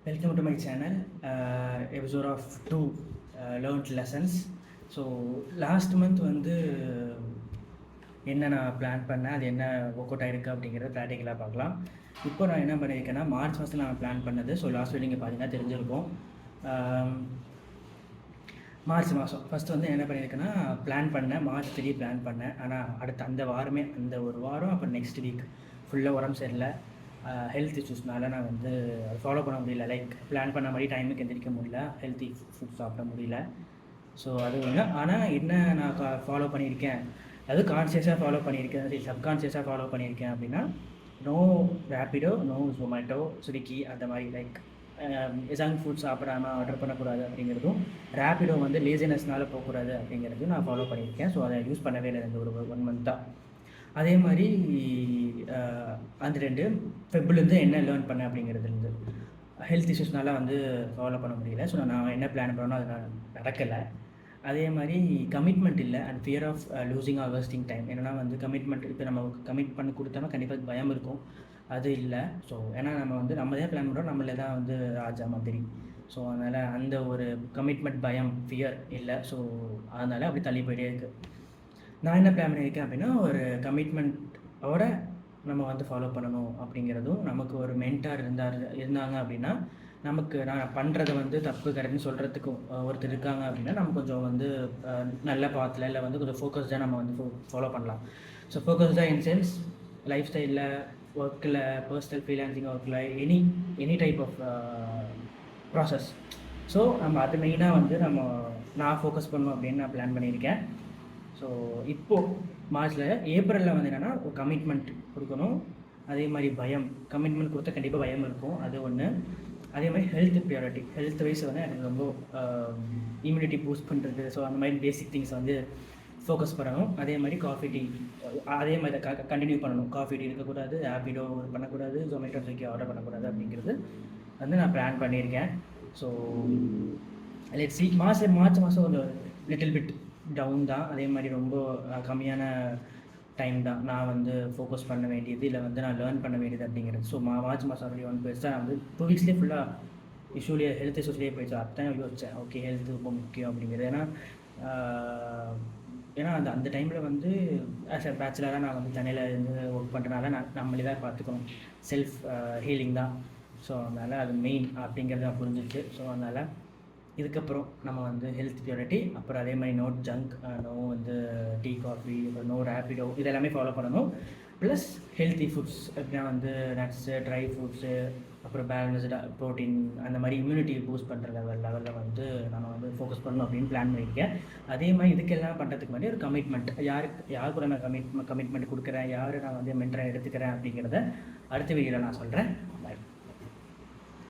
Welcome to my channel, episode of 2 learned lessons. So last month வந்து என்ன நான் plan பண்ணேன், அது என்ன ஒர்க் அவுட் ஆகிருக்கு அப்படிங்கிறத ப்ராக்டிக்கலாக பார்க்கலாம். இப்போ நான் என்ன பண்ணியிருக்கேன்னா, மார்ச் மாதம் நான் பிளான் பண்ணது. ஸோ லாஸ்ட் வீடியோ நீங்கள் பார்த்தீங்கன்னா தெரிஞ்சிருக்கும். மார்ச் மாதம் ஃபஸ்ட்டு வந்து என்ன பண்ணியிருக்கேன்னா, பிளான் பண்ணேன், மார்ச் 3 பிளான் பண்ணேன். ஆனால் அடுத்த அந்த வாரமே, அந்த ஒரு வாரம் அப்புறம் நெக்ஸ்ட் வீக் ஃபுல்லாக உடம்பு சரியில்லை. ஹெல்த் இஷ்யூஸ்னால நான் வந்து அதை ஃபாலோ பண்ண முடியல. லைக் பிளான் பண்ண மாதிரி டைமுக்கு எந்திரிக்க முடியல, ஹெல்த்தி ஃபுட் சாப்பிட முடியல. ஸோ அது ஒன்று. ஆனால் என்ன நான் ஃபாலோ பண்ணியிருக்கேன், அது கான்சியஸாக ஃபாலோ பண்ணியிருக்கேன், அது சப்கான்ஷியஸாக ஃபாலோ பண்ணியிருக்கேன் அப்படின்னா, நோ ரேப்பிடோ, நோ ஜொமேட்டோ, ஸ்விக்கி அந்த மாதிரி லைக் ஜங்க் ஃபுட் சாப்பிடாமல் ஆர்டர் பண்ணக்கூடாது அப்படிங்கிறதும், ரேப்பிடோ வந்து லேசினஸ்னால் போகக்கூடாது அப்படிங்கிறதும் நான் ஃபாலோ பண்ணியிருக்கேன். ஸோ அதை யூஸ் பண்ணவே இல்லை இந்த ஒரு 1 மந்த்தாக. அதே மாதிரி அந்த 2 ஃபெப்லேருந்து என்ன லேர்ன் பண்ணேன் அப்படிங்கிறதுலேருந்து ஹெல்த் இஷ்யூஸ்னால வந்து ஃபாலோ பண்ண முடியல. ஸோ நான் என்ன பிளான் பண்ணணும் அது நடக்கலை. அதே மாதிரி கமிட்மெண்ட் இல்லை and fear of losing or wasting time. என்னென்னா வந்து கமிட்மெண்ட், இப்போ நம்ம கமிட் பண்ணி கொடுத்தோம்னா கண்டிப்பாக பயம் இருக்கும், அது இல்லை. ஸோ ஏன்னா நம்ம வந்து நம்ம தான் பிளான் பண்ணுறோம், நம்மளே தான் வந்து ராஜா மாதிரி. ஸோ அதனால் அந்த ஒரு கமிட்மெண்ட் பயம், ஃபியர் இல்லை. ஸோ அதனால் அப்படி தள்ளி போயிட்டே இருக்குது. நான் என்ன பிளான் பண்ணியிருக்கேன் அப்படின்னா, ஒரு கமிட்மெண்ட்டோட நம்ம வந்து ஃபாலோ பண்ணணும் அப்படிங்கிறதும், நமக்கு ஒரு மென்டார் இருந்தாங்க அப்படின்னா, நமக்கு நான் பண்ணுறதை வந்து தப்பு கரெக்டுன்னு சொல்கிறதுக்கு ஒருத்தர் இருக்காங்க அப்படின்னா, நம்ம கொஞ்சம் வந்து நல்ல பாத்தில் இல்லை வந்து கொஞ்சம் ஃபோக்கஸ்டாக நம்ம வந்து ஃபாலோ பண்ணலாம். ஸோ ஃபோக்கஸ்டாக இன் சென்ஸ் லைஃப் ஸ்டைலில், ஒர்க்கில், பர்சனல் ஃப்ரீலான்சிங் ஒர்க்கில், any type of process. So நம்ம அது மெயினாக வந்து நான் ஃபோக்கஸ் பண்ணணும் அப்படின்னு நான் பிளான் பண்ணியிருக்கேன். ஸோ இப்போது மார்ச்சில், ஏப்ரலில் வந்து என்னென்னா ஒரு கமிட்மெண்ட் கொடுக்கணும். அதே மாதிரி பயம், கமிட்மெண்ட் கொடுத்தா கண்டிப்பாக பயம் இருக்கும், அது ஒன்று. அதே மாதிரி ஹெல்த் ப்ரியாரிட்டி, ஹெல்த் வைஸ் வந்து எனக்கு ரொம்ப இம்யூனிட்டி பூஸ்ட் பண்ணுறது. ஸோ அந்த மாதிரி பேசிக் திங்ஸ் வந்து ஃபோக்கஸ் பண்ணணும். அதே மாதிரி காஃபி டீ, அதே மாதிரி கண்டினியூ பண்ணணும். காஃபி டீ இருக்கக்கூடாது, ரேப்பிடோ பண்ணக்கூடாது, ஜொமேட்டோ ஸ்விக்கி ஆர்டர் பண்ணக்கூடாது அப்படிங்கிறது வந்து நான் பிளான் பண்ணியிருக்கேன். So let's see. மார்ச் மாதம் ஒரு லிட்டில் பிட் டவுன் தான். அதே மாதிரி ரொம்ப கம்மியான டைம் தான் நான் வந்து ஃபோக்கஸ் பண்ண வேண்டியது, இல்லை வந்து நான் லேர்ன் பண்ண வேண்டியது அப்படிங்கிறது. ஸோ மார்ச் மாதம் அப்படி ஒன் பெருசாக நான் வந்து 2 வீக்ஸ்லேயே ஃபுல்லாக ஹெல்த் இஷ்யூஸ்லேயே போயிடுச்சு. அதான் யோசித்தேன், ஓகே ஹெல்த் ரொம்ப முக்கியம் அப்படிங்கிறது. ஏன்னா அந்த டைமில் வந்து ஆஸ் அ பேச்சுலராக நான் வந்து சென்னையில் இருந்து ஒர்க் பண்ணுறதுனால நம்மளே தான் பார்த்துக்கணும், செல்ஃப் ஹீலிங் தான். ஸோ அதனால் அது மெயின் அப்படிங்கிறது நான் புரிஞ்சிச்சு. ஸோ அதனால் இதுக்கப்புறம் நம்ம வந்து ஹெல்த் ப்ரியாரிட்டி, அப்புறம் அதே மாதிரி நோ ஜங்க், நோ வந்து டீ காஃபி, அப்புறம் நோ ரேப்பிடோ, இதெல்லாமே ஃபாலோ பண்ணணும். ப்ளஸ் ஹெல்த்தி ஃபுட்ஸ் எப்படின்னா வந்து நட்ஸு, ட்ரை ஃப்ரூட்ஸு, அப்புறம் பேலன்ஸ்டு ப்ரோட்டீன், அந்த மாதிரி இம்யூனிட்டி பூஸ்ட் பண்ணுற லெவலில் வந்து நம்ம வந்து ஃபோக்கஸ் பண்ணணும் அப்படின்னு பிளான் பண்ணியிருக்கேன். அதே மாதிரி இதுக்கெல்லாம் பண்ணுறதுக்கு முன்னாடி ஒரு கமிட்மெண்ட், யார் கூட நான் கமிட்மெண்ட் கொடுக்குறேன், யார் நான் வந்து மென்டராக எடுத்துக்கிறேன் அப்படிங்கிறத அடுத்த வீடியோவில் நான் சொல்கிறேன். பாய்.